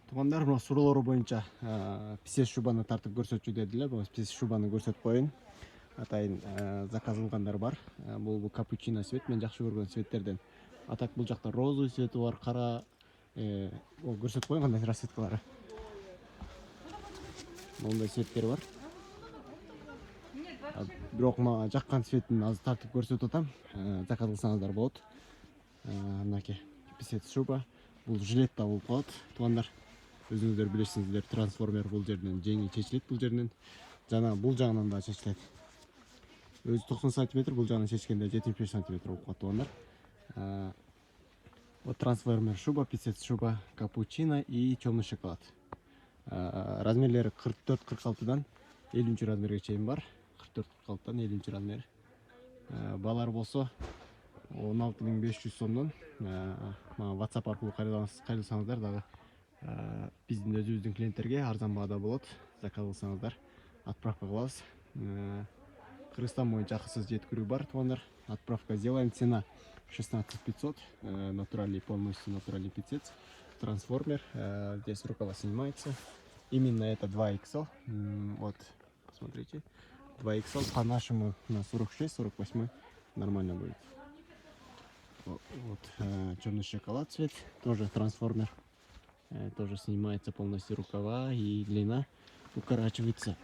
Туугандар, мына суроолор боюнча писес шубаны тартып көрсөтчү дедилер. Бул писес шубаны көрсөтүп коеюн. Атайын заказ кылгандар бар. Бул капучино цвет, мен жакшы көргөн цветтерден. А так бул жакта розовый цвети бар, кара. Көрсөтүп коеюн кандай расцветкалары. Мондай цветтер бар. Бирок мага жаккан цветин азыр тартып көрсөтүп атам. Заказ кылсаңыздар болот. Мынакей писец шуба. Бул жилет да болуп калат. Туугандар, өзүңүздөр билесиңиздер, трансформер бул жерден жеңи чечилет, бул жерден жана бул жагынан да чечилет. Өзү 90 см, бул жагынан чечкенде 75 см болуп калат, туугандар. Вот трансформер шуба, писец шуба, капучино и темный шоколад. Размерлери 44-46дан 50 размерге чейин бар. 44-46дан 50 размер. Балар болсо 16500 сомдон мага WhatsApp аркылуу кайрылсаңыздар дагы биздин өзүбүздүн клиенттерге арзан баада болот. Заказ кылсаңыздар отправка кылабыз. Кыргызстан боюнча акысыз жеткирүү бар, туугандар. Отправка сделаем. Цена 16500. Натуральный, полностью натуральный пицец. Трансформер. Здесь рукава снимается. Именно это 2XL. Вот, посмотрите. 2XL по-нашему на 46-48 нормально будет. Вот черный шоколад цвет, тоже трансформер, тоже снимается полностью рукава и длина укорачивается.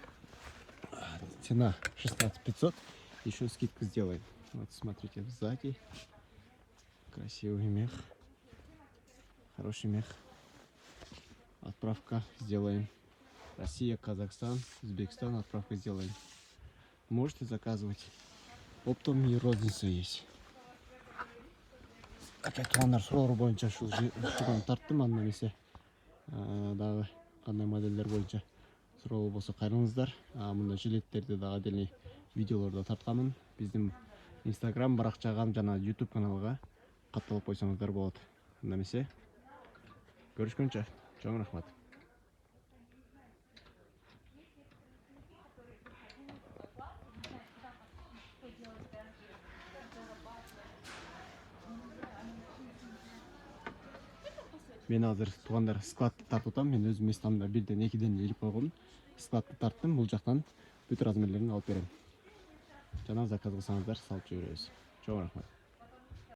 Цена 16500, еще скидку сделаем. Вот смотрите, сзади красивый мех, хороший мех. Отправка сделаем. Россия, Казахстан, Узбекистан, отправка сделаем. Можете заказывать. Оптом и розница есть. Опять туугандар, суроолор боюнча ушул шубаны тарттым, анда эмесе дагы кандай модельдер боюнча суроолор болсо кайрылыңыздар. Мындай жилеттерди дагы отдельный видеолордо тартканмын. Биздин Instagram баракчага жана YouTube каналга катталып койсоңуздар болот. Анда эмесе көрүшкөнчө, чоң рахмат. Мен азыр туугандар складты тартып атам. Мен өзүм местамда 1ден 2ден илип койгом. Складты тарттым. Бул жактан бүт размерлерин алып берем. Жана заказ кылсаңыздар салып жиберебиз. Чоң рахмат.